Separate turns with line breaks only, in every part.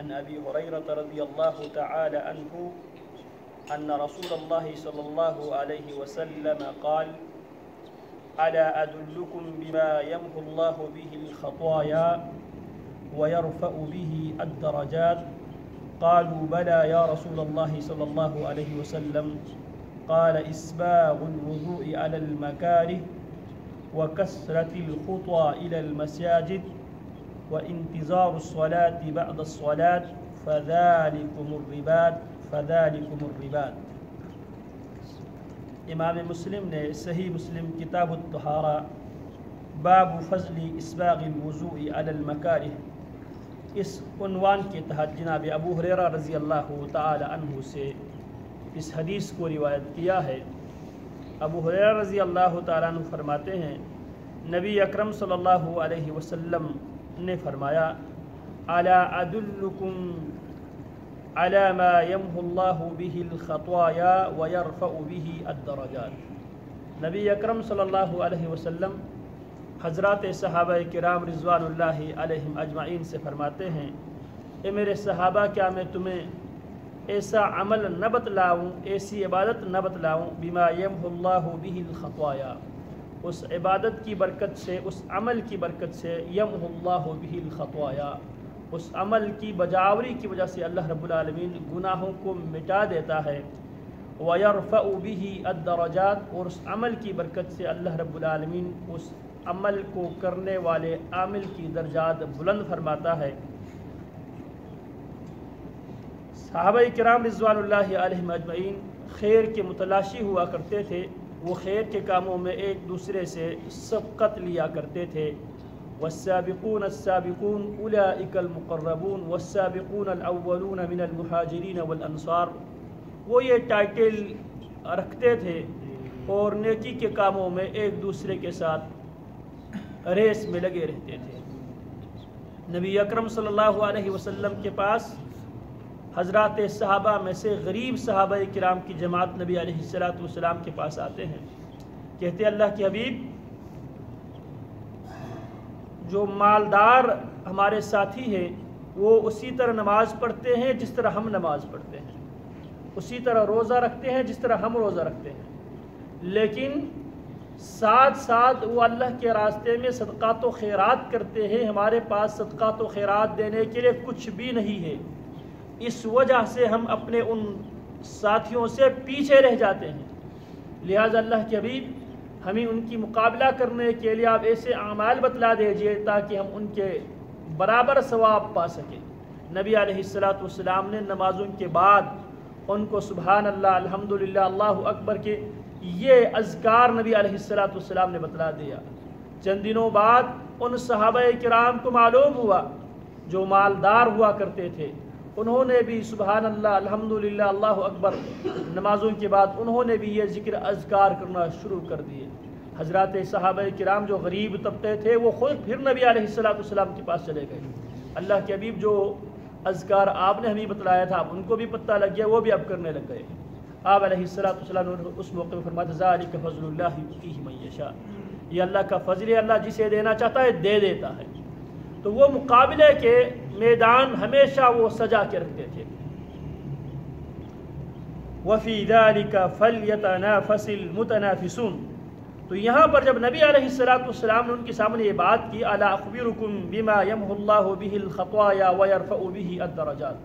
عن أبي هريرة رضي الله تعالى عنه أن رسول الله صلى الله عليه وسلم قال: ألا أدلكم بما يمحو الله به الخطايا ويرفع به الدرجات؟ قالوا: بلى يا رسول الله صلى الله عليه وسلم. قال: إسباغ الوضوء على المكاره وكثرة الخطى إلى المساجد وانتظار الصلاة بعد الصلاة فذلكم الرباط. امام مسلم نے صحیح مسلم کتاب الطہارہ باب فضل اسباغ الوضوء علی المکارہ اس عنوان کے تحت جناب ابو ہریرہ رضی اللہ تعالی عنہ سے اس حدیث کو روایت کیا ہے۔ ابو ہریرہ رضی اللہ تعالیٰ عنہ فرماتے ہیں نبی اکرم صلی اللہ علیہ وسلم نے فرمایا: الا ادلکم علی ما یمحو اللہ بہ الخطایا ویرفع بہ الدرجات۔ نبی اکرم صلی اللہ علیہ وسلم حضرات صحابہ کرام رضوان اللہ علیہم اجمعین سے فرماتے ہیں: اے میرے صحابہ، کیا میں تمہیں ایسا عمل نہ بتلاؤں، ایسی عبادت نہ بتلاؤں بما یمحو اللہ بہ الخطایا، اس عبادت کی برکت سے، اس عمل کی برکت سے، یمحو اللہ بہ الخطایا، اس عمل کی بجاوری کی وجہ سے اللہ رب العالمین گناہوں کو مٹا دیتا ہے، وَيَرْفَعُ بِهِ الدَّرَجَاتِ، اور اس عمل کی برکت سے اللہ رب العالمین اس عمل کو کرنے والے عامل کی درجات بلند فرماتا ہے۔ صحابہ کرام رضوان اللہ علیہم اجمعین خیر کے متلاشی ہوا کرتے تھے، وہ خیر کے کاموں میں ایک دوسرے سے سبقت لیا کرتے تھے۔ والسابقون السابقون اولئک المقربون والسابقون الاولون من المہاجرین والانصار، وہ یہ ٹائٹل رکھتے تھے اور نیکی کے کاموں میں ایک دوسرے کے ساتھ ریس میں لگے رہتے تھے۔ نبی اکرم صلی اللہ علیہ وسلم کے پاس حضرات صحابہ میں سے غریب صحابہ کرام کی جماعت نبی علیہ السلام کے پاس آتے ہیں، کہتے اللہ کے حبیب، جو مالدار ہمارے ساتھی ہیں وہ اسی طرح نماز پڑھتے ہیں جس طرح ہم نماز پڑھتے ہیں، اسی طرح روزہ رکھتے ہیں جس طرح ہم روزہ رکھتے ہیں، لیکن ساتھ ساتھ وہ اللہ کے راستے میں صدقات و خیرات کرتے ہیں، ہمارے پاس صدقات و خیرات دینے کے لیے کچھ بھی نہیں ہے، اس وجہ سے ہم اپنے ان ساتھیوں سے پیچھے رہ جاتے ہیں۔ لہٰذا اللہ کے حبیب، ہمیں ان کی مقابلہ کرنے کے لیے آپ ایسے اعمال بتلا دیجئے تاکہ ہم ان کے برابر ثواب پا سکیں۔ نبی علیہ السلام نے نمازوں کے بعد ان کو سبحان اللہ، الحمدللہ، اللہ اکبر کے یہ اذکار نبی علیہ السلام نے بتلا دیا۔ چند دنوں بعد ان صحابہ کرام کو معلوم ہوا جو مالدار ہوا کرتے تھے، انہوں نے بھی سبحان اللہ، الحمدللہ، اللہ اکبر نمازوں کے بعد انہوں نے بھی یہ ذکر اذکار کرنا شروع کر دیے۔ حضرات صحابہ کرام جو غریب طبقے تھے وہ خود پھر نبی علیہ السلام کے پاس چلے گئے۔ اللہ کے حبیب، جو اذکار آپ نے ہمیں بتلایا تھا اب ان کو بھی پتہ لگ گیا، وہ بھی اب کرنے لگ گئے۔ آپ علیہ السلام نے اس موقع میں فرمایا: ذَلِكَ فَضْلُ اللَّهِ يُؤْتِيهِ مَن يَشَاءُ، یہ اللہ کا فضل ہے، اللہ جسے دینا چاہتا ہے دے دیتا ہے۔ تو وہ مقابلے کے میدان ہمیشہ وہ سجا کے رکھتے تھے۔ وَفِي ذَلِكَ فَلْيَتَنَافَسِ الْمُتَنَافِسُونَ، تو یہاں پر جب نبی علیہ السلام نے ان کے سامنے یہ بات کی، الا اخبرکم بما یمحو اللہ بہ الخطایا ویرفع بہ الدرجات،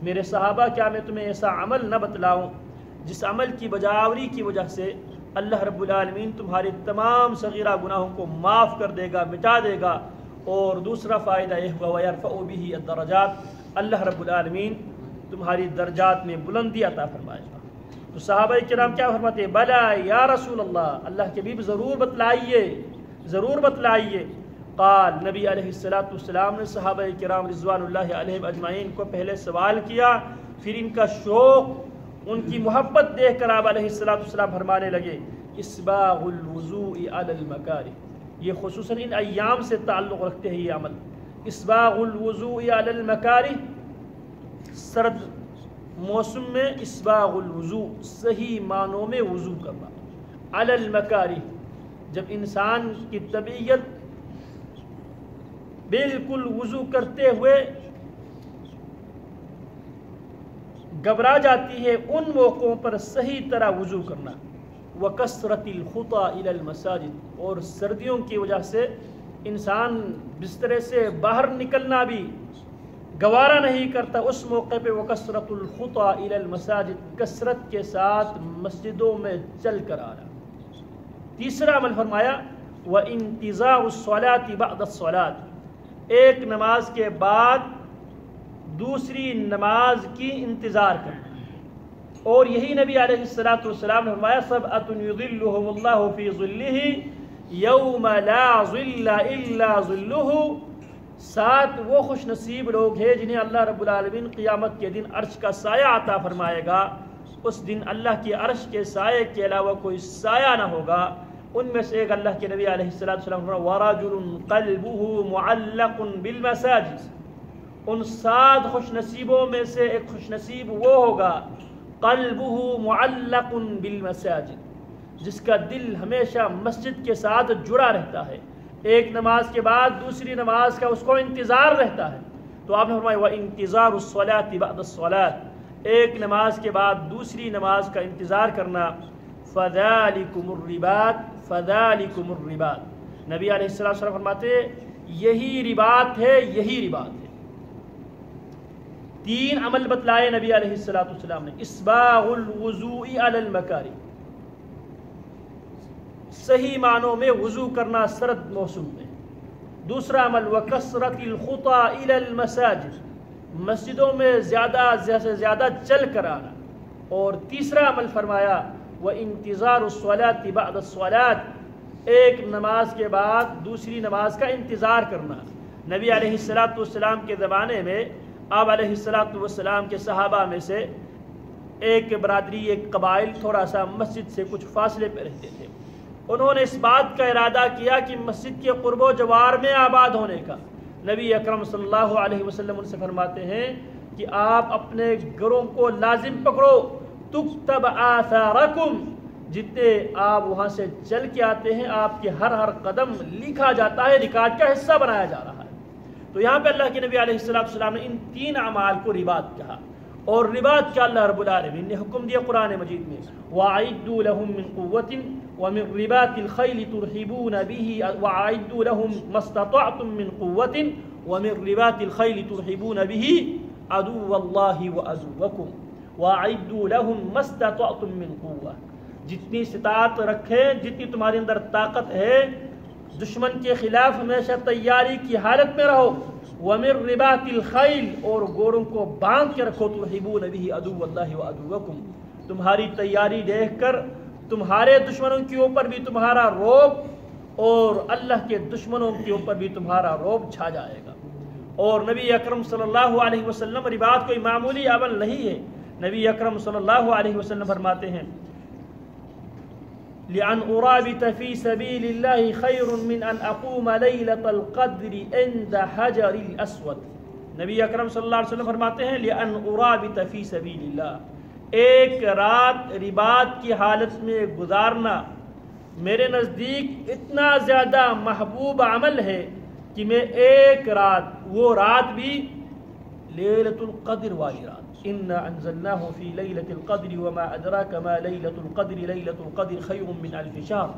میرے صحابہ، کیا میں تمہیں ایسا عمل نہ بتلاؤں جس عمل کی بجاوری کی وجہ سے اللہ رب العالمین تمہارے تمام صغیرہ گناہوں کو معاف کر دے گا، مٹا دے گا، اور دوسرا فائدہ یہ ہوا ویرفع بہ الدرجات، اللہ رب العالمین تمہاری درجات میں بلندی عطا فرمائے گا۔ تو صحابہ کرام کیا فرماتے ہیں؟ بلا یا رسول اللہ، اللہ کے حبیب ضرور بتلائیے، ضرور بتلائیے۔ قال، نبی علیہ السلام نے صحابہ کرام رضوان اللہ علیہم اجمعین کو پہلے سوال کیا، پھر ان کا شوق، ان کی محبت دیکھ کر آپ علیہ السلام فرمانے لگے: اسباغ الوضوء علی المکارہ، یہ خصوصاً ان ایام سے تعلق رکھتے ہیں یہ عمل۔ اسباغ الوضوء علی المکارہ، سرد موسم میں اسباغ الوضوء، صحیح معنوں میں وضو کرنا، علی المکارہ، جب انسان کی طبیعت بالکل وضو کرتے ہوئے گھبرا جاتی ہے ان موقعوں پر صحیح طرح وضو کرنا، وَكَثْرَةِ الْخُطَىٰ إِلَى الْمَسَاجِدِ، اور سردیوں کی وجہ سے انسان بسترے سے باہر نکلنا بھی گوارا نہیں کرتا، اس موقع پہ وَكَثْرَةُ الْخُطَىٰ إِلَى الْمَسَاجِدِ، کثرت کے ساتھ مسجدوں میں چل کر آنا۔ تیسرا عمل فرمایا وَإِنْتِظَارُ الصَّلَاةِ بَعْدَ الصَّلَاةِ، ایک نماز کے بعد دوسری نماز کی انتظار کرنا، اور یہی نبی علیہ السلام نے فرمایا سبعۃ یظلھم اللہ فی ظلہ یوم لا ظل الا ظلہ، 7 وہ خوش نصیب لوگ ہیں جنہیں اللہ رب العالمین قیامت کے دن عرش کا سایہ عطا فرمائے گا، اس دن اللہ کے عرش کے سائے کے علاوہ کوئی سایہ نہ ہوگا۔ ان میں سے ایک اللہ کے نبی علیہ السلام فرمایا وَرَجُلٌ قَلْبُهُ مُعَلَّقٌ بِالْمَسَاجِدِ، ان 7 خوش نصیبوں میں سے ایک خوش نصیب وہ ہوگا قلبہ معلق بالمساجد، جس کا دل ہمیشہ مسجد کے ساتھ جڑا رہتا ہے، ایک نماز کے بعد دوسری نماز کا اس کو انتظار رہتا ہے۔ تو آپ نے فرمایا وَإِنْتِظَارُ الصَّلَاةِ بَعْدَ الصَّلَاةِ، ایک نماز کے بعد دوسری نماز کا انتظار کرنا، فَذَلِكُمُ الرِّبَاطُ فَذَلِكُمُ الرِّبَاطُ، نبی علیہ السلام فرماتے یہی رباط ہے، یہی رباط ہے۔ 3 عمل بتلائے نبی علیہ السلام نے، اسباغ الوضوء علی المکاری، صحیح معنوں میں وضو کرنا سرد موسم میں۔ دوسرا عمل وکثرت الخطا الی المساجد، مسجدوں میں زیادہ سے زیادہ چل کر آنا۔ اور تیسرا عمل فرمایا وانتظار الصلاۃ بعد الصلاۃ، ایک نماز کے بعد دوسری نماز کا انتظار کرنا۔ نبی علیہ السلام کے زمانے میں آپ علیہ السلام کے صحابہ میں سے ایک برادری، ایک قبائل تھوڑا سا مسجد سے کچھ فاصلے پہ رہتے تھے، انہوں نے اس بات کا ارادہ کیا کہ مسجد کے قرب و جوار میں آباد ہونے کا۔ نبی اکرم صلی اللہ علیہ وسلم ان سے فرماتے ہیں کہ آپ اپنے گھروں کو لازم پکڑو، تکتب آثارکم، جتنے آپ وہاں سے چل کے آتے ہیں آپ کے ہر قدم لکھا جاتا ہے، ریکارڈ کا حصہ بنایا جا رہا ہے۔ تو یہاں پہ اللہ کے نبی علیہ السلام نے ان 3 اعمال کو رباط کہا، اور رباط کیا اللہ رب العالمین نے حکم دیا قرآن مجید میں وَأَعِدُّوا لَهُم مِّن قُوَّةٍ وَمِن رِّبَاطِ الْخَيْلِ تُرْهِبُونَ بِهِ وَأَعِدُّوا لَهُم مَّا اسْتَطَعْتُم مِّن قُوَّةٍ وَمِن رِّبَاطِ الْخَيْلِ تُرْهِبُونَ بِهِ عَدُوَّ اللَّهِ وَعَدُوَّكُمْ وَأَعِدُّوا لَهُم مَّا اسْتَطَعْتُم مِّن قُوَّةٍ، جتنی استطاعت رکھیں، جتنی تمہارے اندر طاقت ہے، دشمن کے خلاف ہمیشہ تیاری کی حالت میں رہو۔ وَمِن رِّبَاطِ الْخَيْلِ، اور گھوڑوں کو باندھ کے رکھو، تُرْهِبُونَ بِهِ عَدُوَّ اللَّهِ وَعَدُوَّكُمْ، تمہاری تیاری دیکھ کر تمہارے دشمنوں کے اوپر بھی تمہارا رعب اور اللہ کے دشمنوں کے اوپر بھی تمہارا رعب چھا جائے گا۔ اور نبی اکرم صلی اللہ علیہ وسلم رباط کوئی معمولی عمل نہیں ہے، نبی اکرم صلی اللہ علیہ وسلم فرماتے ہیں لِأَنْ أُرَابِطَ فِي سَبِيلِ اللَّهِ خَيْرٌ مِّنْ أَنْ أَقُومَ لَيْلَةَ الْقَدْرِ عِنْدَ حَجَرِ الْأَسْوَدِ، نبی اکرم صلی اللہ علیہ وسلم فرماتے ہیں لِأَنْ أُرَابِطَ فِي سَبِيلِ اللَّهِ، ایک رات رباط کی حالت میں گزارنا میرے نزدیک اتنا زیادہ محبوب عمل ہے کہ میں ایک رات، وہ رات بھی لیلۃ القدر والی رات، اِنَّا أَنزَلْنَاهُ فِي لَيْلَةِ الْقَدْرِ وَمَا أَدْرَاكَ مَا لَيْلَةُ الْقَدْرِ لَيْلَةُ الْقَدْرِ خَيْرٌ مِّنْ أَلْفِ شَهْرٍ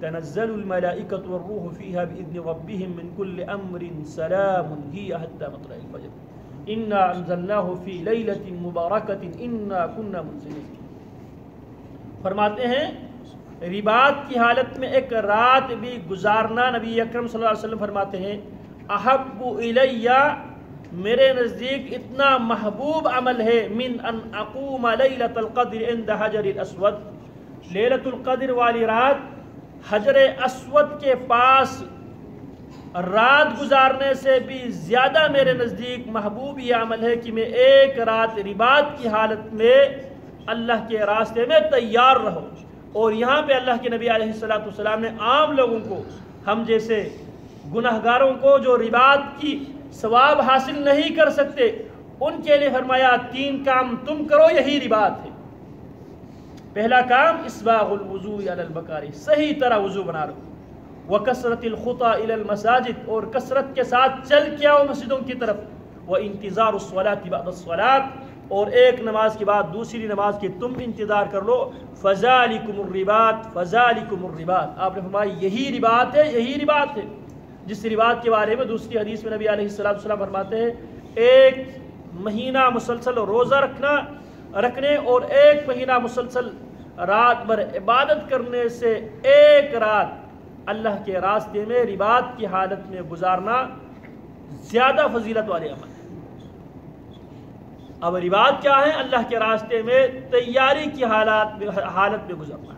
تَنَزَّلُ الْمَلَائِكَةُ وَالرُّوحُ فِيهَا بِإِذْنِ رَبِّهِم مِّن كُلِّ أَمْرٍ سَلَامٌ هِيَ حَتَّىٰ مَطْلَعِ الْفَجْرِ إِنَّا أَنزَلْنَاهُ فِي لَيْلَةٍ مُبَارَكَةٍ إِنَّا كُنَّا مُنزِلِينَ۔ فرماتے ہیں رباط کی حالت میں ایک رات بھی گزارنا، نبی اکرم صلی اللہ علیہ وسلم فرماتے ہیں احب الیہ، میرے نزدیک اتنا محبوب عمل ہے من ان اقوم لیلۃ القدر عند حجر الاسود، لیلۃ القدر والی رات حجر اسود کے پاس رات گزارنے سے بھی زیادہ میرے نزدیک محبوب یہ عمل ہے کہ میں ایک رات رباط کی حالت میں اللہ کے راستے میں تیار رہو۔ اور یہاں پہ اللہ کے نبی علیہ السلام نے عام لوگوں کو، ہم جیسے گناہگاروں کو جو رباط کی ثواب حاصل نہیں کر سکتے، ان کے لیے فرمایا 3 کام تم کرو، یہی رباط ہے۔ پہلا کام اسباغ الوضوء علی المکاری، صحیح طرح وضو بنا لو، وکثرت الخطا الی المساجد، اور کثرت کے ساتھ چل کے آؤ مسجدوں کی طرف، وانتظار الصلاة بعد الصلاة، اور ایک نماز کے بعد دوسری نماز کے تم انتظار کر لو، فذالکم الرباط فذالکم الرباط، آپ نے فرمایا یہی رباط ہے، یہی رباط ہے، جس رباط کے بارے میں دوسری حدیث میں نبی علیہ السلام فرماتے ہیں ایک مہینہ مسلسل روزہ رکھنے اور ایک مہینہ مسلسل رات بھر عبادت کرنے سے ایک رات اللہ کے راستے میں رباط کی حالت میں گزارنا زیادہ فضیلت والے عمل ہے۔ اب رباط کیا ہے؟ اللہ کے راستے میں تیاری کی حالت میں گزرنا،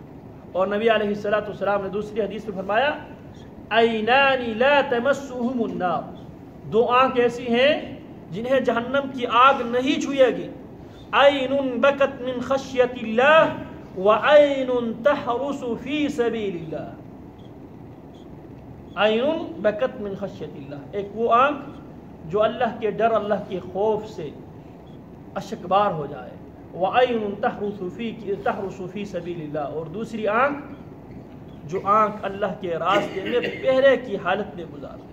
اور نبی علیہ السلام نے دوسری حدیث میں فرمایا عینان لا تمسهم النار، دو آنکھ ایسی ہیں جنہیں جہنم کی آگ نہیں چھوئے گی، عین بکت من خشیت اللہ وعین تحرس فی سبیل اللہ، عین بکت من خشیت اللہ، ایک وہ آنکھ جو اللہ کے ڈر اللہ کے خوف سے اشکبار ہو جائے، وعین تحرس فی سبیل اللہ، اور دوسری آنکھ جو آنکھ اللہ کے راستے میں پہرے کی حالت میں گزارے۔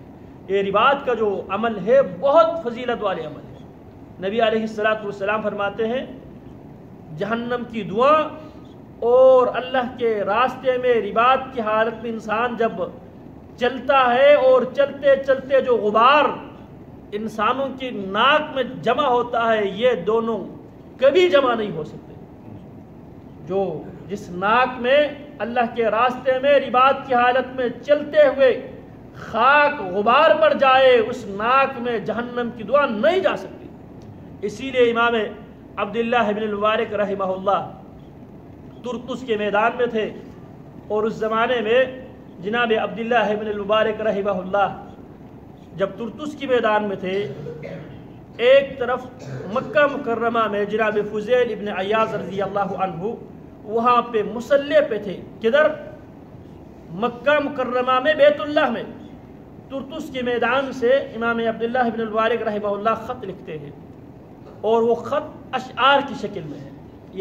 یہ رباط کا جو عمل ہے بہت فضیلت والے عمل ہے۔ نبی علیہ السلام فرماتے ہیں جہنم کی دعا اور اللہ کے راستے میں رباط کی حالت میں انسان جب چلتا ہے اور چلتے چلتے جو غبار انسانوں کی ناک میں جمع ہوتا ہے، یہ دونوں کبھی جمع نہیں ہو سکتے۔ جس ناک میں اللہ کے راستے میں رباط کی حالت میں چلتے ہوئے خاک غبار پڑ جائے، اس ناک میں جہنم کی دعا نہیں جا سکتی۔ اسی لیے امام عبداللہ بن المبارک رحمہ اللہ ترتس کے میدان میں تھے، اور اس زمانے میں جناب عبداللہ بن المبارک رحمہ اللہ جب ترتس کے میدان میں تھے، ایک طرف مکہ مکرمہ میں جناب فضیل ابن عیاض رضی اللہ عنہ وہاں پہ مسلح پہ تھے، کدھر؟ مکہ مکرمہ میں بیت اللہ میں۔ ترتس کے میدان سے امام عبداللہ بن المبارک رحمہ اللہ خط لکھتے ہیں، اور وہ خط اشعار کی شکل میں ہے،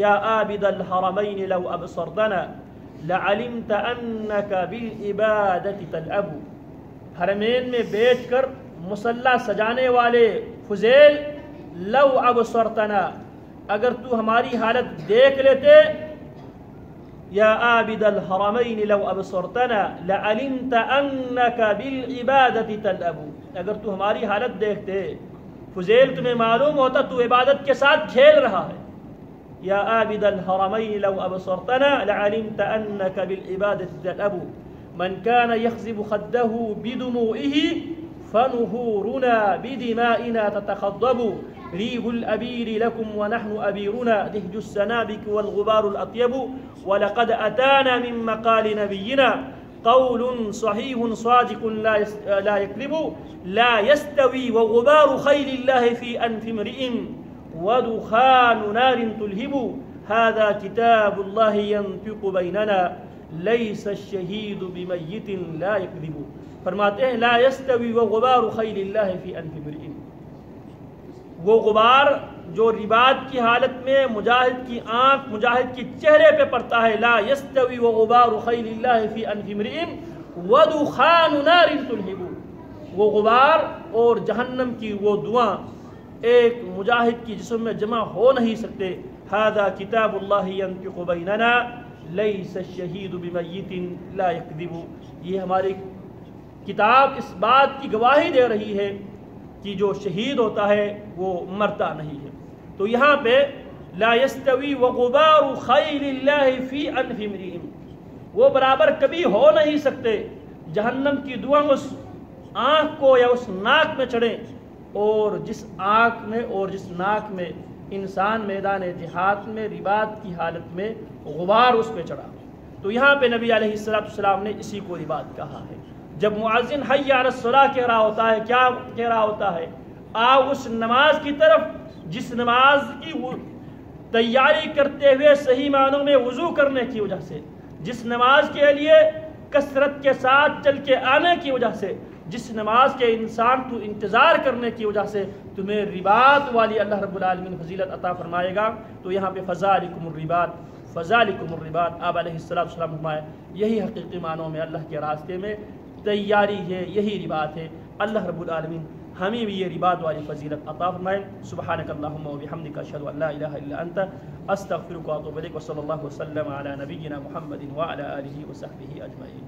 یا عابد الحرمین لو ابصرتنا لعلمت انک بالعبادت تلعب، حرمین میں بیٹھ کر مصلی سجانے والے فضیل، لو ابصرتنا، اگر تو ہماری حالت دیکھ لیتے، یا عابد الحرمین لو ابصرتنا لعلمت انک بالعبادت تلعب، اگر تو ہماری حالت دیکھتے فضیل تمہیں معلوم ہوتا تو عبادت کے ساتھ کھیل رہا ہے، یا عابد الحرمین لو ابصرتنا لعلمت انک بالعبادت تلعب، من كان يخزب خده بدموعه فنهورنا بدمائنا تتخضب، ريح الأبير لكم ونحن أبيرنا، دهج السنابك والغبار الأطيب، ولقد أتانا من مقال نبينا قول صحيح صادق لا يكذب، لا يستوي وغبار خيل الله في أنف امرئ ودخان نار تلهب، هذا كتاب الله ينطق بيننا لیس الشہید بمیت لا یکذب، فرماتے ہیں لا یستوی وغبار خیل اللہ فی انف امرئ، وہ غبار جو رباط کی حالت میں مجاہد کی آنکھ مجاہد کے چہرے پہ پڑتا ہے، لا یستوی وغبار خیل اللہ فی انف امرئ ودخان نار تلہب، وہ غبار اور جہنم کی وہ دعاں ایک مجاہد کی جسم میں جمع ہو نہیں سکتے۔ ھذا کتاب اللہ ینطق بیننا لیس الشہید بمیت لا یکذب، یہ ہماری کتاب اس بات کی گواہی دے رہی ہے کہ جو شہید ہوتا ہے وہ مرتا نہیں ہے۔ تو یہاں پہ لا یستوی وغبار خیل اللہ فی انف امرئ، وہ برابر کبھی ہو نہیں سکتے جہنم کی دعا اس آنکھ کو یا اس ناک میں چڑھے، اور جس آنکھ میں اور جس ناک میں انسان میدان جہاد میں رباط کی حالت میں غبار اس پہ چڑھا۔ تو یہاں پہ نبی علیہ السلام نے اسی کو رباط کہا ہے۔ جب مؤذن حی علی الصلاۃ کہہ رہا ہوتا ہے، کیا کہہ رہا ہوتا ہے؟ آؤ اس نماز کی طرف جس نماز کی تیاری کرتے ہوئے صحیح معنوں میں وضو کرنے کی وجہ سے، جس نماز کے لیے کثرت کے ساتھ چل کے آنے کی وجہ سے، جس نماز کے انسان تو انتظار کرنے کی وجہ سے تمہیں رباط والی اللہ رب العالمین فضیلت عطا فرمائے گا۔ تو یہاں پہ فذالکم الرباط، فذالکم الرباط، آپ علیہ السلام فرمائے یہی حقیقی معنوں میں اللہ کے راستے میں تیاری ہے، یہی رباط ہے۔ اللہ رب العالمین ہمیں بھی یہ رباط والی فضیلت عطا فرمائے. سبحانک اللہم و بحمدک اشہد ان لا الہ الا انت استغفرک و اتوب الیک. وصلی اللہ وسلم علی نبینا محمد وعلی آلہ وصحبہ اجمعین.